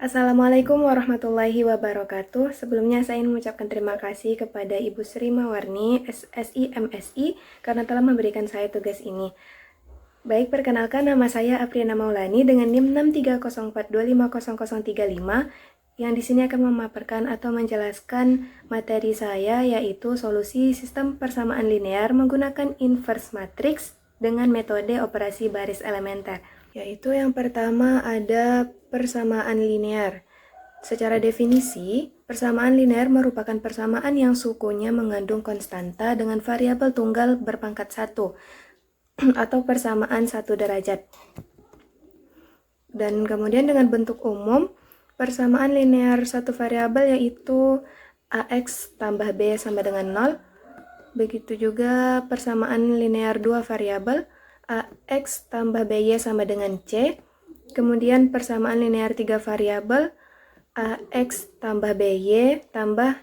Assalamualaikum warahmatullahi wabarakatuh. Sebelumnya saya ingin mengucapkan terima kasih kepada Ibu Sri Mawarni, SSI MSI, karena telah memberikan saya tugas ini. Baik, perkenalkan nama saya Apriana Maulani dengan NIM 63042500035 yang di sini akan memaparkan atau menjelaskan materi saya, yaitu solusi sistem persamaan linear menggunakan inverse matrix dengan metode operasi baris elementer. Yaitu yang pertama ada persamaan linear. Secara definisi, persamaan linear merupakan persamaan yang sukunya mengandung konstanta dengan variabel tunggal berpangkat 1 atau persamaan 1 derajat. Dan kemudian dengan bentuk umum, persamaan linear satu variabel yaitu AX tambah B sama dengan 0. Begitu juga persamaan linear dua variabel, AX tambah BY sama dengan C. Kemudian persamaan linear tiga variabel, AX tambah BY tambah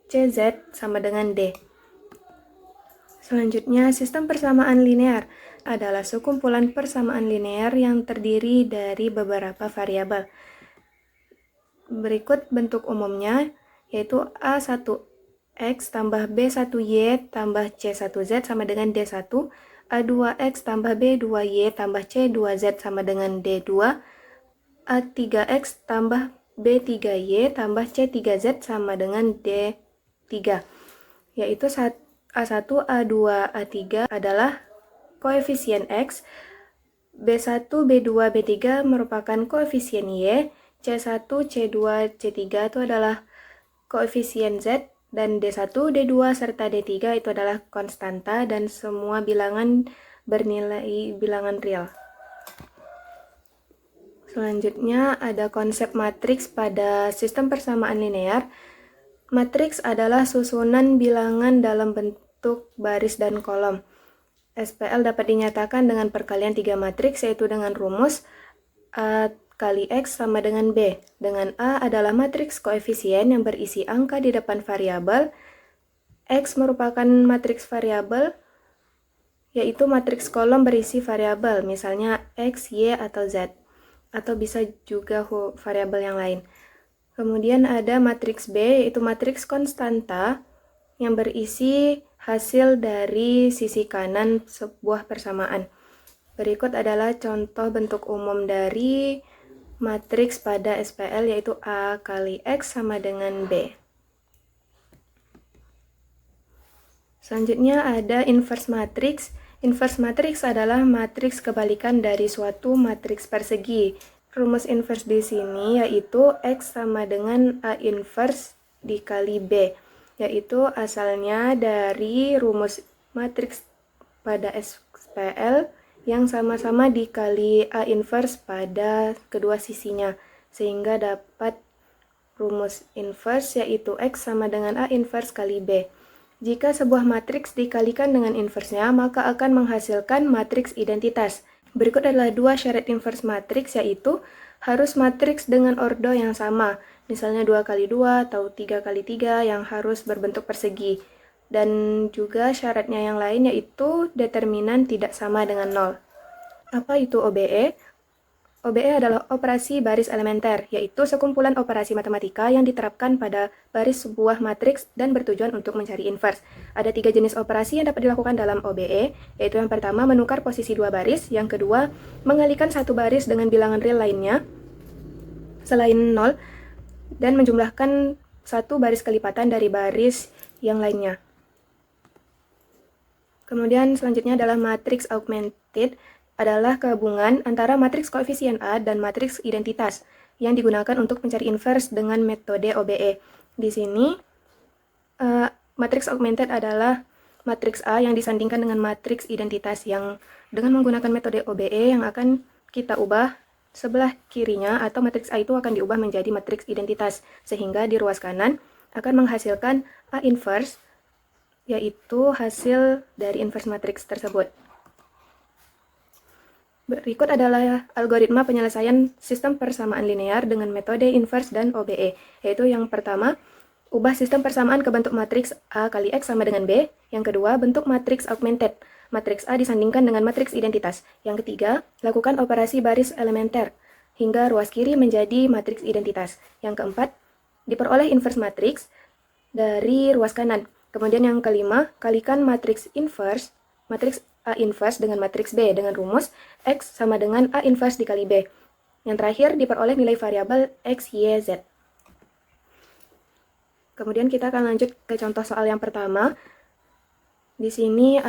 CZ sama dengan D. Selanjutnya, sistem persamaan linear adalah sekumpulan persamaan linear yang terdiri dari beberapa variabel. Berikut bentuk umumnya, yaitu A1X tambah B1Y tambah C1Z sama dengan D1, A2X tambah B2Y tambah C2Z sama dengan D2, A3X tambah B3Y tambah C3Z sama dengan D3, yaitu A1, A2, A3 adalah koefisien X, B1, B2, B3 merupakan koefisien Y, C1, C2, C3 itu adalah koefisien Z, dan D1, D2, serta D3 itu adalah konstanta dan semua bilangan bernilai bilangan real. Selanjutnya ada konsep matriks pada sistem persamaan linear. Matriks adalah susunan bilangan dalam bentuk baris dan kolom. SPL dapat dinyatakan dengan perkalian tiga matriks, yaitu dengan rumus A kali X sama dengan B, dengan A adalah matriks koefisien yang berisi angka di depan variabel, X merupakan matriks variabel, yaitu matriks kolom berisi variabel, misalnya X, Y, atau Z, atau bisa juga variabel yang lain. Kemudian ada matriks B, yaitu matriks konstanta yang berisi hasil dari sisi kanan sebuah persamaan. Berikut adalah contoh bentuk umum dari matriks pada SPL, yaitu A kali X sama dengan B. Selanjutnya ada inverse matrix. Inverse matrix adalah matriks kebalikan dari suatu matriks persegi. Rumus inverse di sini yaitu X sama dengan A inverse dikali B, yaitu asalnya dari rumus matriks pada SPL yang sama-sama dikali A inverse pada kedua sisinya, sehingga dapat rumus inverse yaitu X sama dengan A inverse kali B. Jika sebuah matriks dikalikan dengan inversnya, maka akan menghasilkan matriks identitas. Berikut adalah dua syarat inverse matriks, yaitu harus matriks dengan ordo yang sama, misalnya 2 kali 2 atau 3 kali 3 yang harus berbentuk persegi. Dan juga syaratnya yang lain yaitu determinan tidak sama dengan 0. Apa itu OBE? OBE adalah operasi baris elementer, yaitu sekumpulan operasi matematika yang diterapkan pada baris sebuah matriks dan bertujuan untuk mencari inverse. Ada 3 jenis operasi yang dapat dilakukan dalam OBE, yaitu yang pertama menukar posisi dua baris, yang kedua mengalihkan satu baris dengan bilangan real lainnya selain 0, dan menjumlahkan satu baris kelipatan dari baris yang lainnya. Kemudian selanjutnya adalah matriks augmented, adalah gabungan antara matriks koefisien A dan matriks identitas yang digunakan untuk mencari inverse dengan metode OBE. Di sini, matriks augmented adalah matriks A yang disandingkan dengan matriks identitas yang dengan menggunakan metode OBE yang akan kita ubah sebelah kirinya, atau matriks A itu akan diubah menjadi matriks identitas, sehingga di ruas kanan akan menghasilkan A inverse, yaitu hasil dari inverse matriks tersebut. Berikut adalah algoritma penyelesaian sistem persamaan linear dengan metode inverse dan OBE, yaitu yang pertama, ubah sistem persamaan ke bentuk matriks A kali X sama dengan B. Yang kedua, bentuk matriks augmented. Matriks A disandingkan dengan matriks identitas. Yang ketiga, lakukan operasi baris elementer. hingga ruas kiri menjadi matriks identitas. Yang keempat, diperoleh inverse matriks dari ruas kanan. Kemudian yang kelima, kalikan matriks A inverse dengan matriks B dengan rumus X sama dengan A inverse dikali B. Yang terakhir, diperoleh nilai variabel X, Y, Z. Kemudian kita akan lanjut ke contoh soal yang pertama. Di sini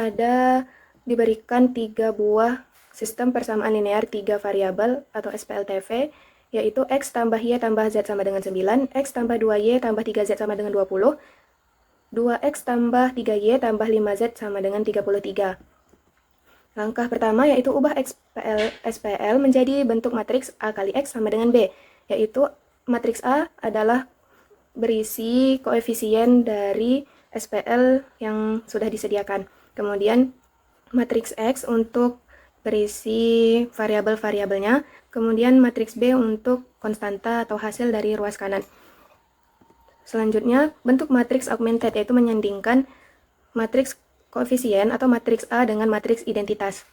diberikan 3 buah sistem persamaan linear 3 variabel atau SPLTV, yaitu X tambah Y tambah Z sama dengan 9, X tambah 2Y tambah 3Z sama dengan 20, 2X tambah 3Y tambah 5Z sama dengan 33. Langkah pertama yaitu ubah SPL menjadi bentuk matriks A kali X sama dengan B, yaitu matriks A adalah berisi koefisien dari SPL yang sudah disediakan. Kemudian matriks X untuk berisi variabel-variabelnya, kemudian matriks B untuk konstanta atau hasil dari ruas kanan. Selanjutnya, bentuk matriks augmented yaitu menyandingkan matriks koefisien atau matriks A dengan matriks identitas.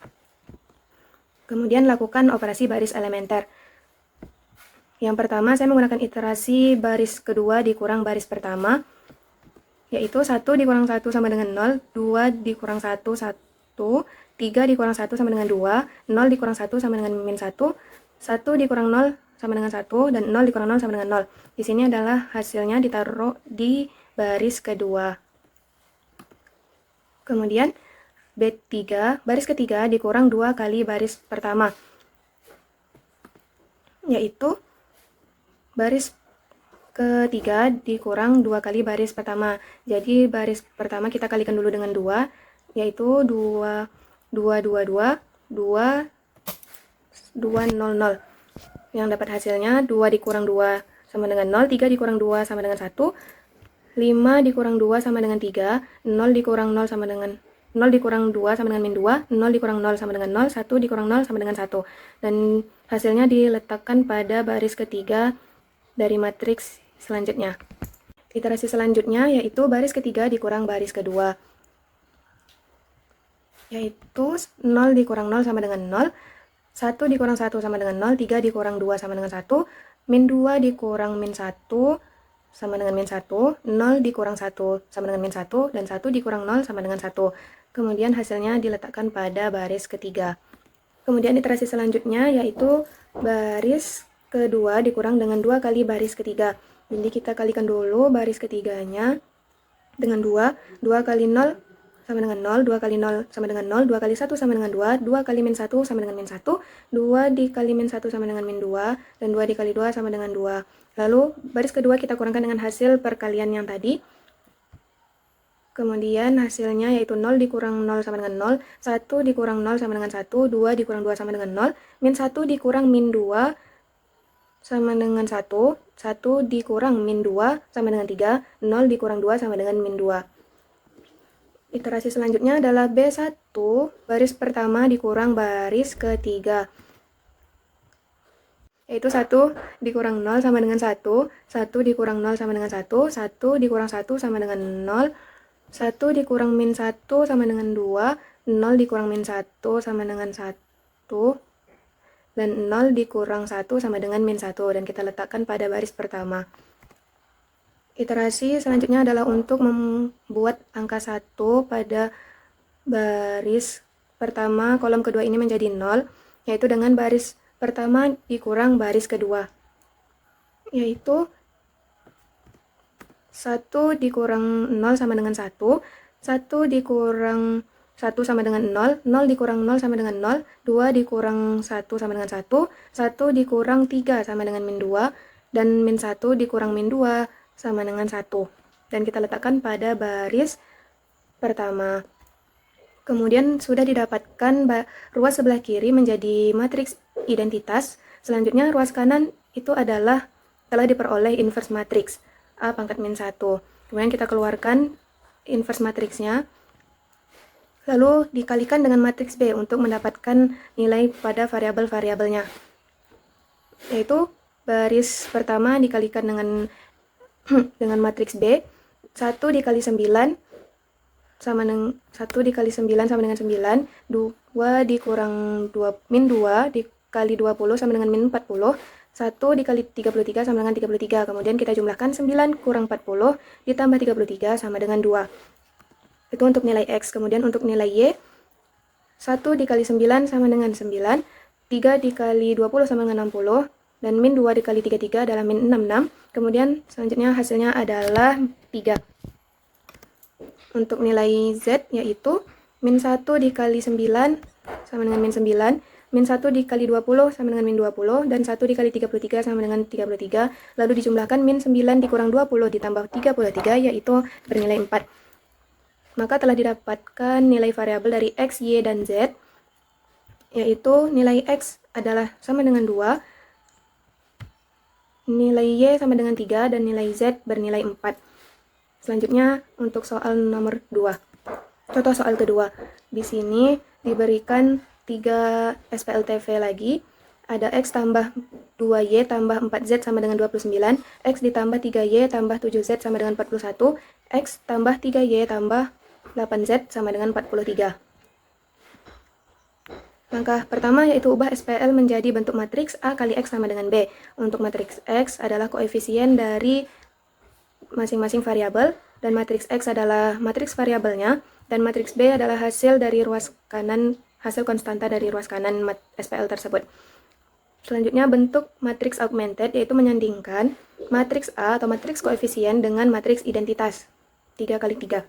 Kemudian lakukan operasi baris elementer. Yang pertama, saya menggunakan iterasi baris kedua dikurang baris pertama, yaitu 1 dikurang 1 sama dengan 0, 2 dikurang 1, 1, 3 dikurang 1 sama dengan 2, 0 dikurang 1 sama dengan min 1, 1 dikurang 0 sama dengan 1, dan 0 dikurang 0 sama dengan 0. Di sini adalah hasilnya ditaruh di baris kedua. Kemudian B3, baris ketiga dikurang 2 kali baris pertama, yaitu baris ketiga dikurang 2 kali baris pertama. Jadi baris pertama kita kalikan dulu dengan 2, yaitu 2, 2, 2, 2, 2, 2, 0, 0. Yang dapat hasilnya 2 dikurang 2 sama dengan 0, 3 dikurang 2 sama dengan 1, 5 dikurang 2 sama dengan 3, 0 dikurang 0 sama dengan 0 dikurang 2 sama dengan min 2, 0 dikurang 0 sama dengan 0, 1 dikurang 0 sama dengan 1. Dan hasilnya diletakkan pada baris ketiga dari matriks selanjutnya. Iterasi selanjutnya yaitu baris ketiga dikurang baris kedua, yaitu 0 dikurang 0 sama dengan 0, 1 dikurang 1 sama dengan 0, 3 dikurang 2 sama dengan 1, min 2 dikurang min 1 sama dengan min 1, 0 dikurang 1 sama dengan min 1, dan 1 dikurang 0 sama dengan 1. Kemudian hasilnya diletakkan pada baris ketiga. Kemudian iterasi selanjutnya yaitu baris kedua dikurang dengan 2 kali baris ketiga. Jadi kita kalikan dulu baris ketiganya dengan 2, 2 kali 0 sama dengan 0, 2 kali 0 sama dengan 0, 2 kali 1 sama dengan 2, 2 kali min 1 sama dengan min 1, 2 dikali min 1 sama dengan min 2, dan 2 dikali 2 sama dengan 2. Lalu baris kedua kita kurangkan dengan hasil perkalian yang tadi. Kemudian hasilnya yaitu 0 dikurang 0 sama dengan 0, 1 dikurang 0 sama dengan 1, 2 dikurang 2 sama dengan 0, min 1 dikurang min 2 sama dengan 1, 1 dikurang min 2 sama dengan 3, 0 dikurang 2 sama dengan min 2. Iterasi selanjutnya adalah B1 baris pertama dikurang baris ketiga, yaitu 1 dikurang 0 sama dengan 1, 1 dikurang 0 sama dengan 1, 1 dikurang 1 sama dengan 0, 1 dikurang min 1 sama dengan 2, 0 dikurang min 1 sama dengan 1, dan 0 dikurang 1 sama dengan min 1, dan kita letakkan pada baris pertama. Iterasi selanjutnya adalah untuk membuat angka 1 pada baris pertama kolom kedua ini menjadi 0, yaitu dengan baris pertama dikurang baris kedua, yaitu 1 dikurang 0 sama dengan 1, 1 dikurang 1 sama dengan 0, 0 dikurang 0 sama dengan 0, 2 dikurang 1 sama dengan 1, 1 dikurang 3 sama dengan min 2, dan min 1 dikurang min 2 sama dengan 1. Dan kita letakkan pada baris pertama. Kemudian sudah didapatkan ruas sebelah kiri menjadi matriks identitas. Selanjutnya ruas kanan itu adalah telah diperoleh inverse matriks A pangkat min 1. Kemudian kita keluarkan inverse matriksnya, lalu dikalikan dengan matriks B untuk mendapatkan nilai pada variabel-variabelnya, yaitu baris pertama dikalikan dengan matriks B, 1 dikali 9 sama dengan 1 dikali 9 sama dengan 9, 2 dikurang 2 min 2 dikali 20 sama dengan min 40. 1 dikali 33 sama dengan 33. Kemudian kita jumlahkan 9 kurang 40 ditambah 33 sama dengan 2. Itu untuk nilai X. Kemudian untuk nilai Y, 1 dikali 9 sama dengan 9. 3 dikali 20 sama dengan 60. Dan min 2 dikali 33 adalah min 66. Kemudian selanjutnya hasilnya adalah 3. Untuk nilai Z yaitu min 1 dikali 9 sama dengan min 9, min 1 dikali 20 sama dengan min 20, dan 1 dikali 33 sama dengan 33, lalu dijumlahkan min 9 dikurang 20 ditambah 33 yaitu bernilai 4. Maka telah didapatkan nilai variabel dari X, Y, dan Z, yaitu nilai X adalah sama dengan 2, nilai Y sama dengan 3, dan nilai Z bernilai 4. Selanjutnya untuk soal nomor 2. Contoh soal kedua. Di sini diberikan 3 SPLTV lagi. Ada X tambah 2Y tambah 4Z sama dengan 29. X ditambah 3Y tambah 7Z sama dengan 41. X tambah 3Y tambah 8Z sama dengan 43. Langkah pertama yaitu ubah SPL menjadi bentuk matriks A kali X sama dengan B. Untuk matriks X adalah koefisien dari masing-masing variabel, dan matriks X adalah matriks variabelnya, dan matriks B adalah hasil dari ruas kanan, hasil konstanta dari ruas kanan SPL tersebut. Selanjutnya bentuk matriks augmented yaitu menyandingkan matriks A atau matriks koefisien dengan matriks identitas 3 kali 3.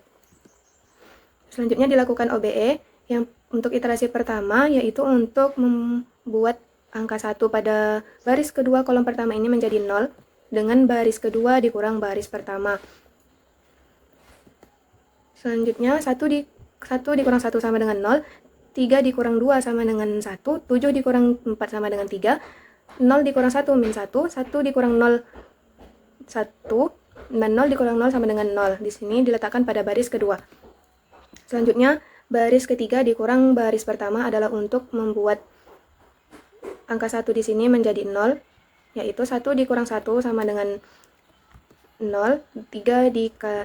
Selanjutnya dilakukan OBE yang untuk iterasi pertama yaitu untuk membuat angka 1 pada baris kedua kolom pertama ini menjadi 0 dengan baris kedua dikurang baris pertama. Selanjutnya 1 dikurang 1 sama dengan 0, 3 dikurang 2 sama dengan 1, 7 dikurang 4 sama dengan 3, 0 dikurang 1 min 1, 1 dikurang 0 1, dan 0 dikurang 0 sama dengan 0. Di sini diletakkan pada baris kedua. Selanjutnya baris ketiga dikurang baris pertama adalah untuk membuat angka 1 di sini menjadi 0, yaitu 1 dikurang 1 sama dengan 0, 3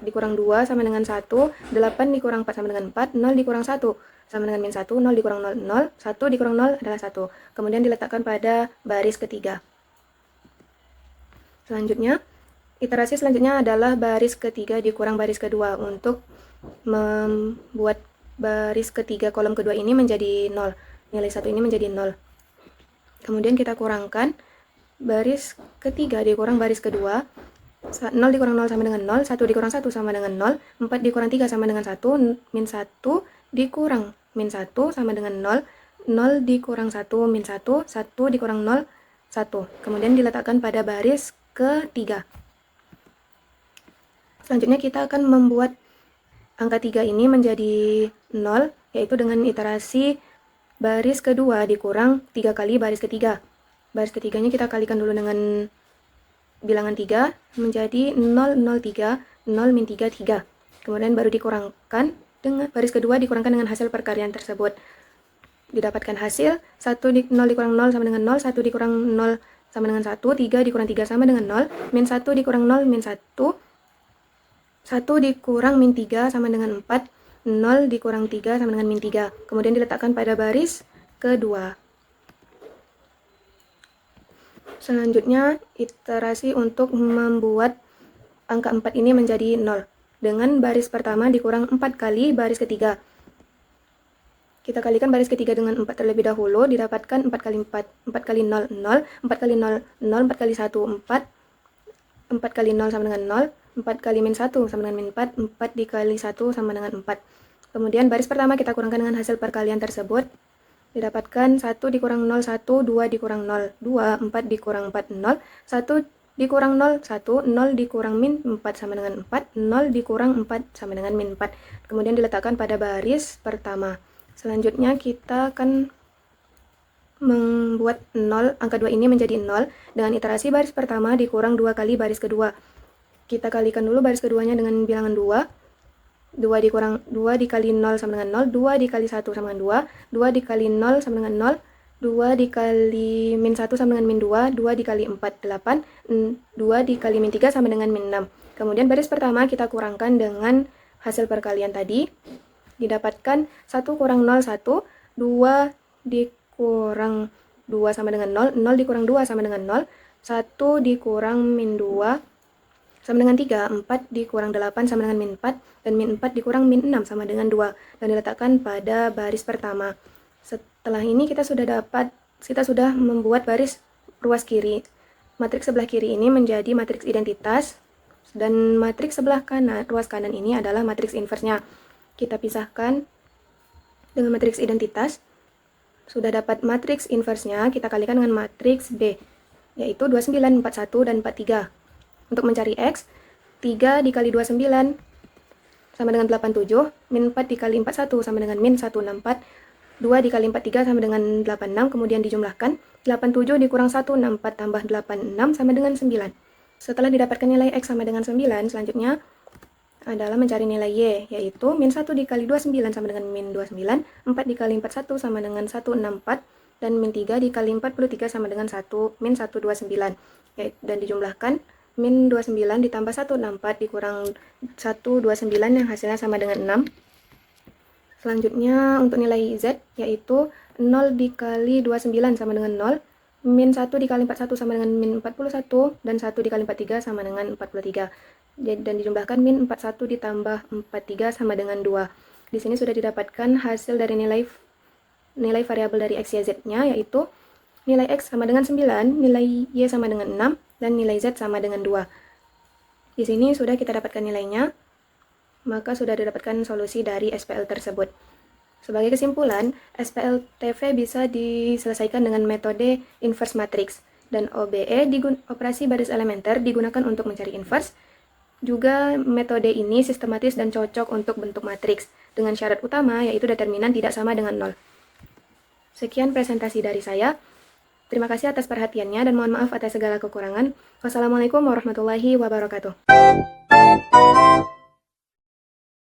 dikurang 2 sama dengan 1, 8 dikurang 4 sama dengan 4, 0 dikurang 1 sama dengan min 1, 0 dikurang 0, 0, 1 dikurang 0 adalah 1. Kemudian diletakkan pada baris ketiga. Selanjutnya, iterasi selanjutnya adalah baris ketiga dikurang baris kedua untuk membuat baris ketiga kolom kedua ini menjadi 0. Nilai 1 ini menjadi 0. Kemudian kita kurangkan baris ketiga dikurang baris kedua. 0 dikurang 0 sama dengan 0, 1 dikurang 1 sama dengan 0, 4 dikurang 3 sama dengan 1, min 1 dikurang min 1 sama dengan 0, 0 dikurang 1 min 1, 1 dikurang 0, 1. Kemudian diletakkan pada baris ketiga. Selanjutnya kita akan membuat angka 3 ini menjadi 0, yaitu dengan iterasi baris kedua dikurang 3 kali baris ketiga. Baris ketiganya kita kalikan dulu dengan bilangan 3 menjadi 0, 0, 3, 0, min 3, 3. Kemudian baru dikurangkan dengan baris kedua dikurangkan dengan hasil perkalian tersebut. Didapatkan hasil 0 dikurang 0 sama dengan 0, 1 dikurang 0 sama dengan 1, 3 dikurang 3 sama dengan 0, min 1 dikurang 0 min 1, 1 dikurang min 3 sama dengan 4, 0 dikurang 3 sama dengan min 3. Kemudian diletakkan pada baris kedua. Selanjutnya, iterasi untuk membuat angka 4 ini menjadi 0. Dengan baris pertama dikurang 4 kali baris ketiga. Kita kalikan baris ketiga dengan 4 terlebih dahulu, didapatkan 4 kali 4. 4 kali 0, 0. 4 kali 0, 0. 4 kali 1, 4. 4 kali 0 sama dengan 0. 4 kali min 1 sama dengan min 4. 4 dikali 1 sama dengan 4. Kemudian baris pertama kita kurangkan dengan hasil perkalian tersebut. Didapatkan 1 dikurang 0, 1, 2 dikurang 0, 2, 4 dikurang 4, 0, 1 dikurang 0, 1, 0 dikurang min 4 sama dengan 4, 0 dikurang 4 sama dengan min 4. Kemudian diletakkan pada baris pertama. Selanjutnya kita akan membuat 0, angka 2 ini menjadi 0 dengan iterasi baris pertama dikurang 2 kali baris kedua. Kita kalikan dulu baris keduanya dengan bilangan 2. 2 dikali 0 sama dengan 0, 2 dikali 1 sama dengan 2, 2 dikali 0 sama dengan 0, 2 dikali min 1 sama dengan min 2, 2 dikali 4, 8, 2 dikali min 3 sama dengan min 6. Kemudian baris pertama kita kurangkan dengan hasil perkalian tadi. Didapatkan 1 kurang 0, 1, 2 dikurang 2 sama dengan 0, 0 dikurang 2 sama dengan 0, 1 dikurang min 2 sama dengan 3, 4 dikurang 8 sama dengan min 4, dan min 4 dikurang min 6 sama dengan 2, dan diletakkan pada baris pertama. Setelah ini kita sudah membuat baris ruas kiri. Matriks sebelah kiri ini menjadi matriks identitas, dan matriks sebelah kanan, ruas kanan ini adalah matriks inversnya. Kita pisahkan dengan matriks identitas. Sudah dapat matriks inversnya, kita kalikan dengan matriks B, yaitu 29, 41, dan 43. Untuk mencari X, 3 dikali 29 sama dengan 87, min 4 dikali 41 sama dengan min 164, 2 dikali 43 sama dengan 86, kemudian dijumlahkan, 87 dikurang 164 tambah 86 sama dengan 9. Setelah didapatkan nilai X sama dengan 9, selanjutnya adalah mencari nilai Y, yaitu min 1 dikali 29 sama dengan min 29, 4 dikali 41 sama dengan 164, dan min 3 dikali 43 sama dengan 1, min 129, dan dijumlahkan, min 29 ditambah 164 dikurang 129 yang hasilnya sama dengan 6. Selanjutnya untuk nilai Z, yaitu 0 dikali 29 sama dengan 0, min 1 dikali 41 sama dengan min 41, dan 1 dikali 43 sama dengan 43. Dan dijumlahkan min 41 ditambah 43 sama dengan 2. Di sini sudah didapatkan hasil dari nilai variabel dari X, Y, Z-nya, yaitu nilai X sama dengan 9, nilai Y sama dengan 6, dan nilai Z sama dengan 2. Di sini sudah kita dapatkan nilainya, maka sudah didapatkan solusi dari SPL tersebut. Sebagai kesimpulan, SPL TV bisa diselesaikan dengan metode inverse matrix, dan OBE operasi baris elementer digunakan untuk mencari inverse. Juga metode ini sistematis dan cocok untuk bentuk matriks, dengan syarat utama yaitu determinan tidak sama dengan 0. Sekian presentasi dari saya. Terima kasih atas perhatiannya dan mohon maaf atas segala kekurangan. Wassalamualaikum warahmatullahi wabarakatuh.